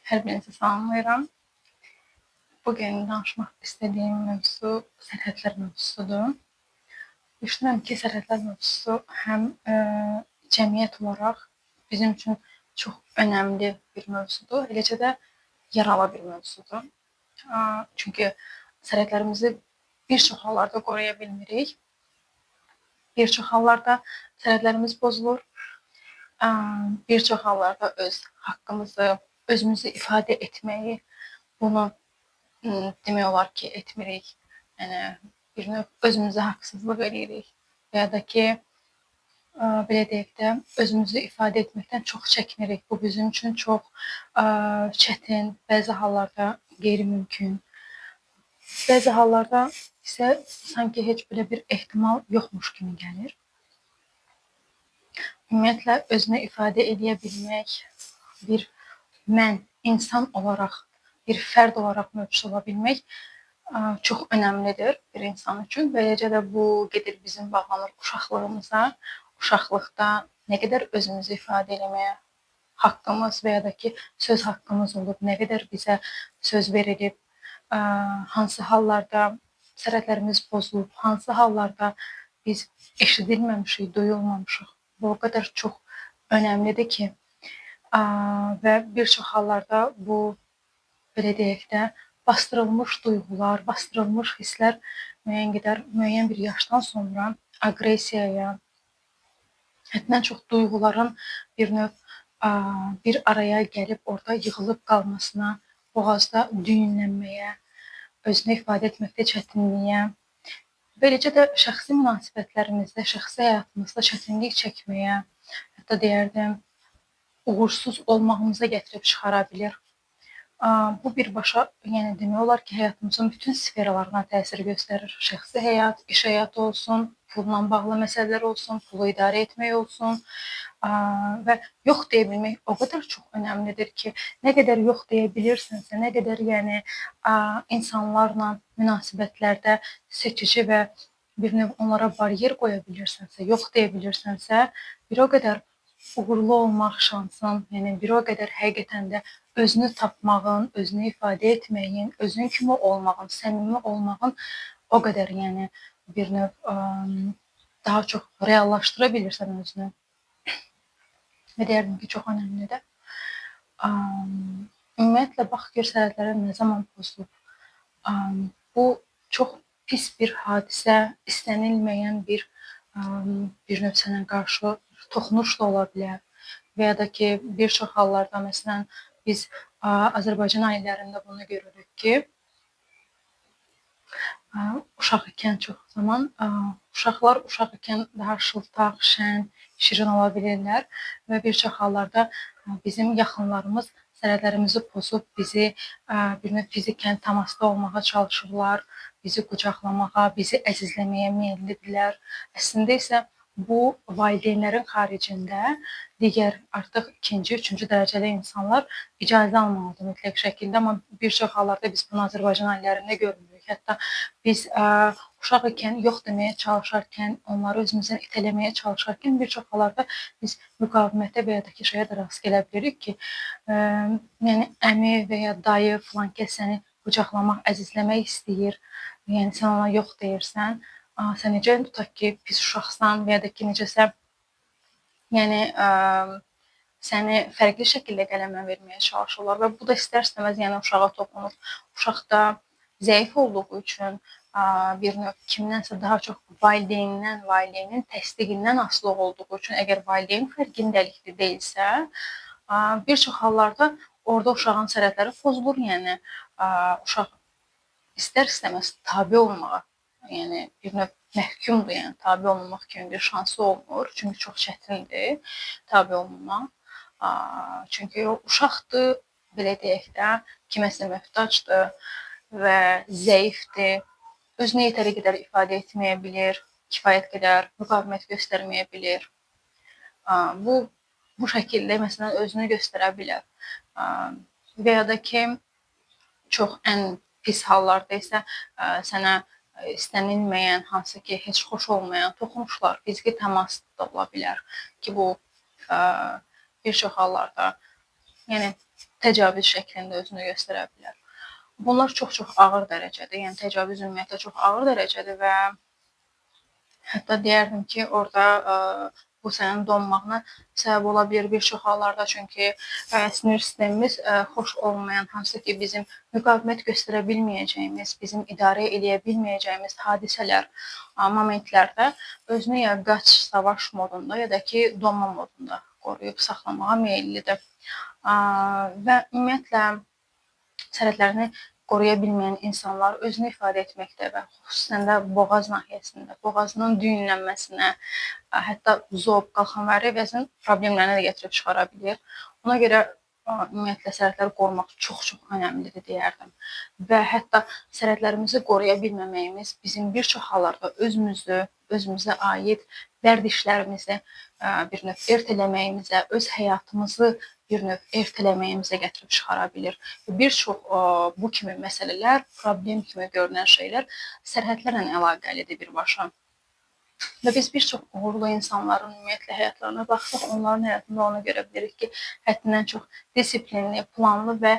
Hər birinizi salamlayıram. Bugün danışmaq istədiyim mövzu sərhədlər mövzusudur. Düşünürəm ki, sərhədlər mövzusu həm cəmiyyət olaraq bizim üçün çox önəmli bir mövzudur, eləcə də yaralı bir mövzudur. Çünki sərhədlərimizi bir çox hallarda qoruya bilmirik. Bir çox hallarda sərhədlərimiz pozulur. Bir çox hallarda öz haqqımızı, özümüzü ifadə etməyi, bunu demək olar ki, etmirik. Yəni bir növ özümüzə haqsızlıq eləyirik və ya da ki, belə deyək də, özümüzü ifadə etməkdən çox çəkinirik. Bu bizim üçün çox çətin, bəzi hallarda qeyri-mümkün. Bəzi hallarda isə sanki heç belə bir ehtimal yoxmuş kimi gəlir. Ümumiyyətlə, özünü ifadə edə bilmək, bir mən, insan olaraq, bir fərd olaraq mövcud ola bilmək çox önəmlidir bir insan üçün və eləcə də bu gedir bizim bağlanır uşaqlığımıza. Uşaqlıqda nə qədər özümüzü ifadə etməyə haqqımız və ya da ki, söz haqqımız olub, nə qədər bizə söz verilib, hansı hallarda sərhədlərimiz pozulub, hansı hallarda biz eşidilməmişik, duyulmamışıq. Bu o qədər çox önəmlidir ki, və bir çox hallarda bu, belə deyək də, bastırılmış duyğular, bastırılmış hisslər müəyyən bir yaşdan sonra aqressiyaya, həddən çox duyğuların bir növ bir araya gəlib orada yığılıb qalmasına, boğazda düyünlənməyə, özünü ifadə etməkdə çətinliyə, beləcə də şəxsi münasibətlərimizdə, şəxsi həyatımızda çətinlik çəkməyə, hətta deyərdim, uğursuz olmağımıza gətirib çıxara bilir. Bu birbaşa, yəni demək olar ki, həyatımızın bütün sferalarına təsir göstərir. Şəxsi həyat, iş həyatı olsun, pulla bağlı məsələlər olsun, pulu idarə etmək olsun və yox deyə bilmək o qədər çox önəmlidir ki, nə qədər yox deyə bilirsənsə, nə qədər yəni insanlarla münasibətlərdə seçici və bir növ onlara baryer qoya bilirsənsə, yox deyə bilirsənsə, bir o qədər uğurlu olmaq şansın, yəni bir o qədər həqiqətən də özünü tapmağın, özünü ifadə etməyin, özün kimi olmağın, səmimi olmağın o qədər yəni bir növ daha çox reallaşdıra bilirsən özünü. Və deyərdim ki, çox önəmlidir. Ümumiyyətlə, bax gör sərhədlərə nə zaman pozulub. Bu çox pis bir hadisə, istənilməyən bir növ sənə qarşı toxunuş da ola bilər. Və ya da ki, bir çox hallarda, məsələn, biz Azərbaycan ailələrində bunu görürük ki, uşaq ikən çox zaman uşaqlar uşaq ikən daha şıltaq, şən, şirin ola bilirlər və bir çox hallarda bizim yaxınlarımız sərhədlərimizi pozub bizi bir növ fizikən təmasda olmağa çalışırlar, bizi qucaqlamağa, bizi əzizləməyə meyillidirlər. Əslində isə bu valideynlərin xaricində digər artıq ikinci, üçüncü dərəcəli insanlar icazə almalıdır mütləq şəkildə, amma bir çox hallarda biz bunu Azərbaycan ailələrində görmürük. Hətta biz uşaq ikən yox deməyə çalışarkən, onları özümüzdən itələməyə çalışarkən bir çox hallarda biz müqavimətə və ya da ki, şeyə də rast gələ bilirik ki, yəni əmi və ya dayı filan kəs səni qucaqlamaq, əzizləmək istəyir. Yəni sən ona yox deyirsən. Sən necə tutaq ki, pis uşaqsan və ya da ki, necəsə yəni səni fərqli şəkildə qələmə verməyə çalışırlar və bu da istər-istəməz yəni uşağa toxunur. Uşaq da zəif olduğu üçün bir növ kimdənsə daha çox valideynin təsdiqindən asılı olduğu üçün, əgər valideyn fərqindəlikli deyilsə, bir çox hallarda orada uşağın sərhədləri pozulur. Yəni uşaq istər-istəməz tabe olmağa, yəni bir növ məhkumdur, yəni tabe olmamaq kimi bir şansı olmur. Çünki çox çətindir tabe olmamaq. Çünki o uşaqdır, belə deyək də, kiməsə möhtacdır və zəifdir. Özünü yetəri qədər ifadə etməyə bilir, kifayət qədər müqavimət göstərməyə bilir. Bu şəkildə məsələn özünü göstərə bilər. Və ya da ki, çox ən pis hallarda isə sənə istənilməyən, hansı ki, heç xoş olmayan toxunuşlar, fiziki təmas da ola bilər ki, bu bir çox hallarda Yəni təcavüz şəklində özünü göstərə bilər. Bunlar çox-çox ağır dərəcədə, yəni təcavüz ümumiyyətlə çox ağır dərəcədir və hətta deyərdim ki, orada bu sənin donmağına səbəb ola bilər bir çox hallarda. Çünki sinir sistemimiz xoş olmayan, hansı ki, bizim müqavimət göstərə bilməyəcəyimiz, bizim idarə eləyə bilməyəcəyimiz hadisələr, momentlərdə özünü ya qaç, savaş modunda, ya da ki, donma modunda qoruyub saxlamağa meyillidir. Və ümumiyyətlə sərhədlərini qoruya bilməyən insanlar özünü ifadə etməkdə və xüsusən də boğaz nahiyəsində, boğazının düyünlənməsinə, hətta zob, qalxanvari vəzin problemlərinə də gətirib çıxara bilər. Ona görə ümumiyyətlə sərhədləri qorumaq çox-çox önəmlidir deyərdim. Və hətta sərhədlərimizi qoruya bilməməyimiz bizim bir çox hallarda özümüzə aid vərdişlərimizi bir növ ertələməyimizə, öz həyatımızı bir növ ertələməyimizə gətirib çıxara bilər. Bir çox bu kimi məsələlər, problem kimi görünən şeylər sərhədlərlə əlaqəlidir birbaşa. Və biz bir çox uğurlu insanların ümumiyyətlə həyatlarına baxsaq, onların həyatında onu görə bilirik ki, həddindən çox disiplinli, planlı və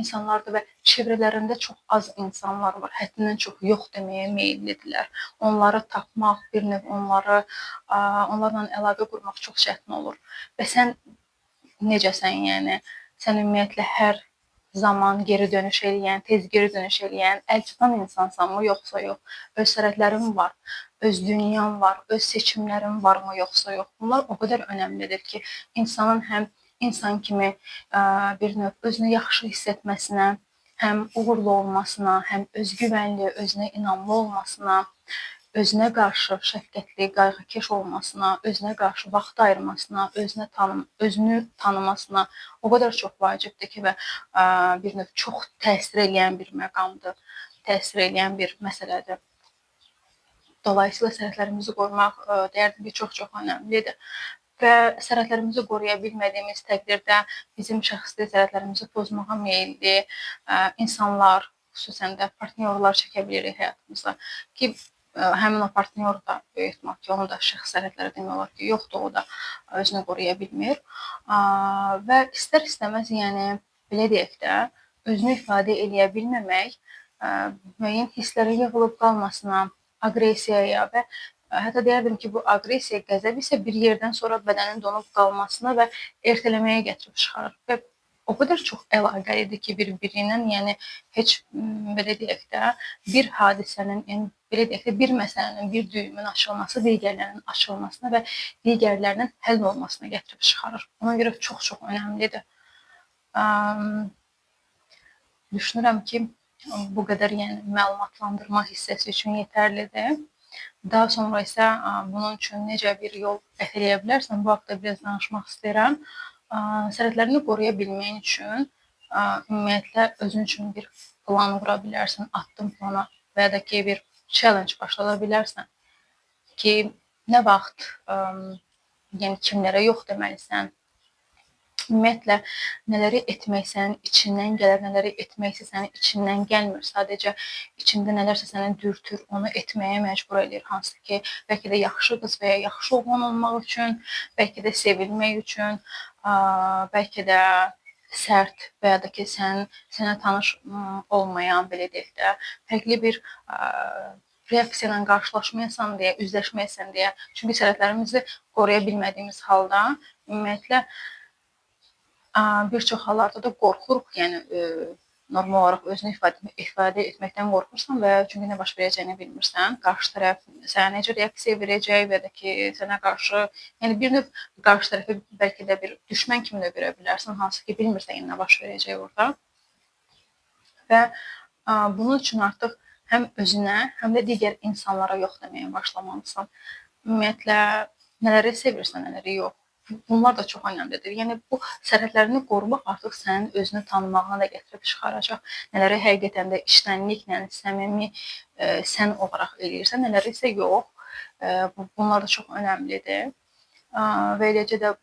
insanlardır və çevrələrində çox az insanlar var. Həddindən çox yox deməyə meyillidirlər. Onları tapmaq, bir növ onlarla əlaqə qurmaq çox çətin olur. Və sən necəsən, yəni sən ümumiyyətlə hər zaman geri dönüş eləyən, tez geri dönüş eləyən, əlçatan insansanmı, yoxsa yox? Öz sərhədlərin var, öz dünyan var, öz seçimlərin varmı, yoxsa yox? Bunlar o qədər önəmlidir ki, insanın həm insan kimi bir növ özünü yaxşı hiss etməsinə, həm uğurlu olmasına, həm özgüvənli, özünə inamlı olmasına, özünə qarşı şəfqətli, qayğıkeş olmasına, özünə qarşı vaxt ayırmasına, özünü tanımasına o qədər çox vacibdir ki, və bir növ çox təsir edən bir məqamdır, təsir edən bir məsələdir. Dolayısıyla sərhədlərimizi qorumaq deyərdim ki, çox-çox önəmlidir. Və sərhədlərimizi qoruya bilmədiyimiz təqdirdə bizim şəxsi sərhədlərimizi pozmağa meyilli insanlar, xüsusən də partnyorlar çəkə bilirik həyatımıza ki, həmin o partnyor da böyük ehtimal ki, onun da şəxsi sərhədləri demək olar ki, yoxdur, o da özünü qoruya bilmir. Və istər-istəməz, yəni belə deyək də, özünü ifadə eləyə bilməmək müəyyən hisslərə yığılıb qalmasına, aqressiyaya və hətta deyərdim ki, bu aqressiya, qəzəb isə bir yerdən sonra bədənin donub qalmasına və ertələməyə gətirib çıxarır. Və o qədər çox əlaqəlidir ki, bir-biri ilə, yəni heç belə deyək də, bir hadisənin, yəni belə deyək də, bir məsələnin, bir düyümün açılması digərlərinin açılmasına və digərlərinin həll olmasına gətirib çıxarır. Ona görə çox-çox önəmlidir. Düşünürəm ki, bu qədər yəni məlumatlandırma hissəsi üçün yetərlidir. Daha sonra isə bunun üçün necə bir yol qət edə bilərsən, bu haqda biraz danışmaq istəyirəm. Sərhədlərini qoruya bilməyin üçün ümumiyyətlə özün üçün bir plan qura bilərsən, addım plana və ya da ki, bir challenge başlada bilərsən ki, nə vaxt yəni kimlərə yox deməlisən, ümumiyyətlə nələri etmək sənin içindən gələr, nələri etmək isə sənin içindən gəlmir. Sadəcə içində nələrsə səni dürtür, onu etməyə məcbur edir. Hansı ki, bəlkə də yaxşı qız və ya yaxşı oğlan olmaq üçün, bəlkə də sevilmək üçün, bəlkə də sərt və ya da ki, sənə tanış olmayan, belə deyək də, fərqli bir reaksiya ilə qarşılaşmayasan deyə, üzləşməyəsən deyə. Çünki sərhədlərimizi qoruya bilmədiyimiz halda ümumiyyətlə bir çox hallarda da qorxuruq, yəni normal olaraq özünü ifadə etməkdən qorxursan və çünki nə baş verəcəyini bilmirsən. Qarşı tərəf sənə necə reaksiya verəcək və ya da ki, sənə qarşı, yəni bir növ qarşı tərəfi bəlkə də bir düşmən kimi də görə bilərsən, hansı ki, bilmirsən nə baş verəcək orada. Və bunun üçün artıq həm özünə, həm də digər insanlara yox deməyə başlamalısan. Ümumiyyətlə, nələri sevirsən, nələri yox. Bunlar da çox önəmlidir. Yəni bu sərhədlərini qorumaq artıq sənin özünü tanımağına da gətirib çıxaracaq. Nələri həqiqətən də içtenliklə, səmimi sən olaraq eləyirsən, nələri isə yox. Bunlar da çox önəmlidir. Və eləcə də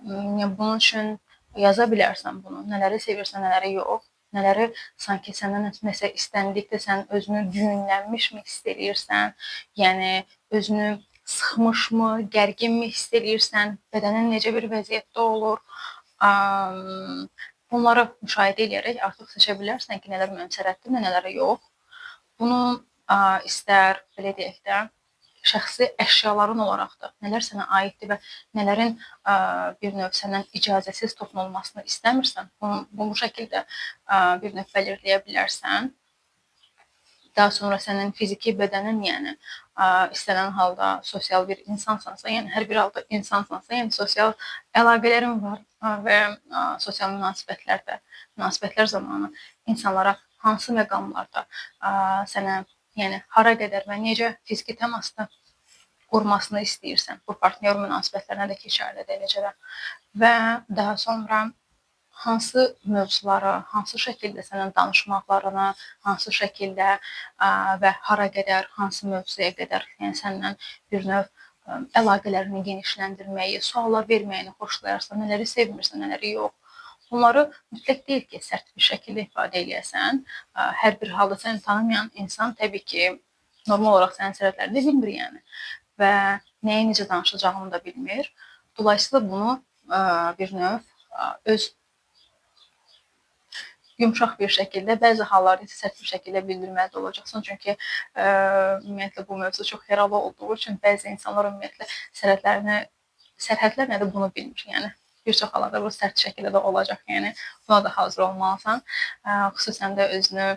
yəni bunun üçün yaza bilərsən bunu. Nələri sevirsən, nələri yox. Nələri sanki səndən nəsə istəndikdə sən özünü düyünlənmişmi hiss eləyirsən? Yəni özünü sıxmışmı, gərginmi hiss eləyirsən, bədənin necə bir vəziyyətdə olur, Bunları müşahidə edərək artıq seçə bilərsən ki, nələr mənim sərhədimdir, nələrə yox. Bunu istər belə deyək də, şəxsi əşyaların olaraq da nələr sənə aiddir və nələrin bir növ səndən icazəsiz toxunulmasını istəmirsən, bu şəkildə bir növ belirləyə bilərsən. Daha sonra sənin fiziki bədənin, yəni istənilən halda sosial bir insansansa, yəni hər bir halda insansansa, yəni sosial əlaqələrin var və sosial münasibətlər zamanı insanlara hansı məqamlarda sənə, yəni hara qədər və necə fiziki təmasda qurmasını istəyirsən. Bu partnyor münasibətlərinə də keçərlidir eləcə də. Və daha sonra hansı mövzuları, hansı şəkildə sənin danışmaqlarını, hansı şəkildə və hara qədər, hansı mövzuya qədər, yəni səndən bir növ əlaqələrini genişləndirməyi, suallar verməyini xoşlayarsan, nələri sevmirsən, nələri yox. Bunları mütləq deyil ki, sərt bir şəkildə ifadə eləyəsən. Hər bir halda səni tanımayan insan təbii ki, normal olaraq sənin sərhədlərini bilmir yəni və nəyə necə danışacağını da bilmir. Dolayısıyla bunu bir növ öz yumşaq bir şəkildə, bəzi hallarda isə sərt bir şəkildə bildirməli olacaqsan. Çünki ümumiyyətlə bu mövzu çox yaralı olduğu üçün bəzi insanlar ümumiyyətlə sərhədlər nədir bunu bilmir. Yəni bir çox hallarda bu sərt şəkildə də olacaq. Yəni buna da hazır olmalısan. Xüsusən də özünü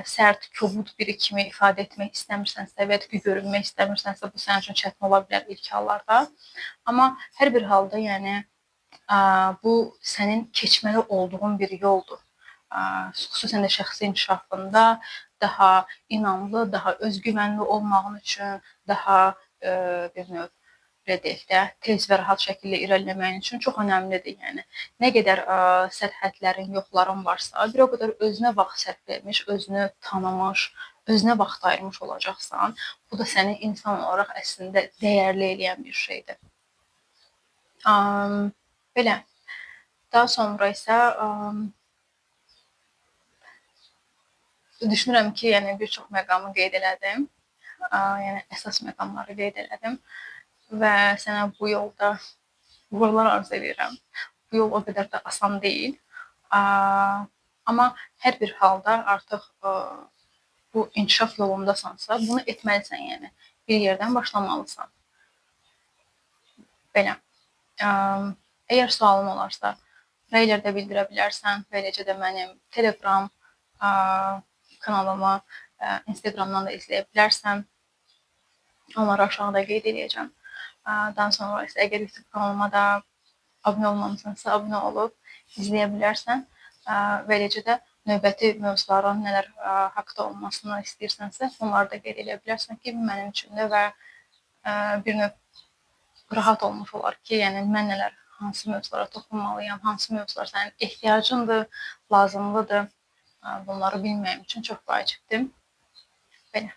sərt, kobud biri kimi ifadə etmək istəmirsənsə və ya ki, görünmək istəmirsənsə, bu sənin üçün çətin ola bilər ilk hallarda. Amma hər bir halda, yəni bu sənin keçməli olduğun bir yoldur. Xüsusən də şəxsi inkişafında daha inamlı, daha özgüvənli olmağın üçün, daha bir növ belə deyək də, tez və rahat şəkildə irəliləməyin üçün çox önəmlidir. Yəni nə qədər sərhədlərin, yoxların varsa, bir o qədər özünə vaxt sərf etmiş, özünü tanımış, özünə vaxt ayırmış olacaqsan. Bu da səni insan olaraq əslində dəyərli eləyən bir şeydir. Belə. Daha sonra isə düşünürəm ki, yəni bir çox məqamı qeyd elədim. Yəni əsas məqamları qeyd elədim və sənə bu yolda uğurlar arzu edirəm. Bu yol o qədər də asan deyil. Amma hər bir halda artıq bu inkişaf yolundasansa, bunu etməlisən, yəni bir yerdən başlamalısan. Belə. Əgər sualın olarsa, rəylərdə bildirə bilərsən və eləcə də mənim Telegram kanalımı Instagramdan da izləyə bilərsən. Onları aşağıda qeyd edəcəm. Daha sonra isə əgər YouTube kanalıma da abunə olmamısansa, abunə olub izləyə bilərsən və eləcə də növbəti mövzuların nələr haqqda olmasını istəyirsənsə, onları da qeyd edə bilərsən ki, mənim üçün də və bir növ rahat olmuş olar ki, yəni mən nələr, hansı mövzulara toxunmalıyam, hansı mövzular sənin ehtiyacındır, lazımlıdır. Bunları bilməyim üçün çox vacibdir. Belə.